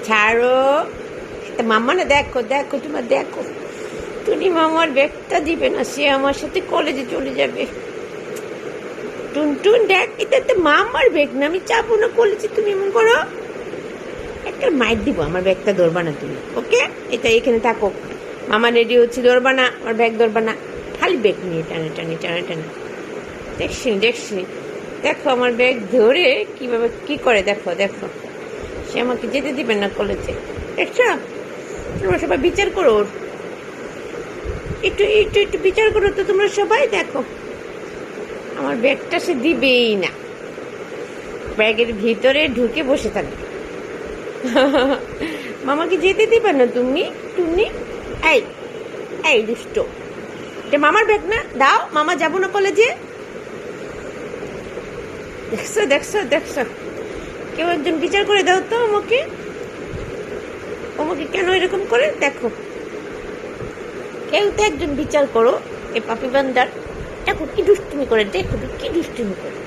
ছাড়ো। মামা না, দেখো দেখো তোমার দেখো, টুনি মামার ব্যাগটা দিবে না, সে আমার সাথে কলেজে চলে যাবে। টুনটুন দেখ, এটা তো মামার ব্যাগ না, আমি যাবো না কলেজে, তুমি এমন করো। একটা মাইর দিব, আমার ব্যাগটা ধরবা না তুমি, ওকে? এটা এখানে থাকো, মামা রেডি হচ্ছে, ধরবা না আমার ব্যাগ, ধরবা না, খালি ব্যাগ নিয়ে টানে টানে টানে টানে। দেখছি দেখছি, দেখো আমার ব্যাগ ধরে কিভাবে কি করে, দেখো দেখো। সে আমাকে যেতে দিবে না কলেজে, দেখছো? তোমরা সবাই বিচার করো, একটু একটু একটু বিচার করো তো তোমরা সবাই। দেখো আমার ব্যাগটা সে দিবেই না, ব্যাগের ভিতরে ঢুকে বসে থাকবে। মামাকে যেতে দিবে না তুমি, টুনি? এই এই দুষ্ট, এটা মামার ব্যাগ না, দাও, মামা যাবো না কলেজে। দেখছো দেখছো দেখছো, কেউ একজন বিচার করে দাও তো আমাকে, আমাকে কেন এরকম করে, দেখো কেউ তো একজন বিচার করো। এ পাপি বান্দার দেখো কি দুষ্টুমি করে, দেখো কি দুষ্টুমি করে।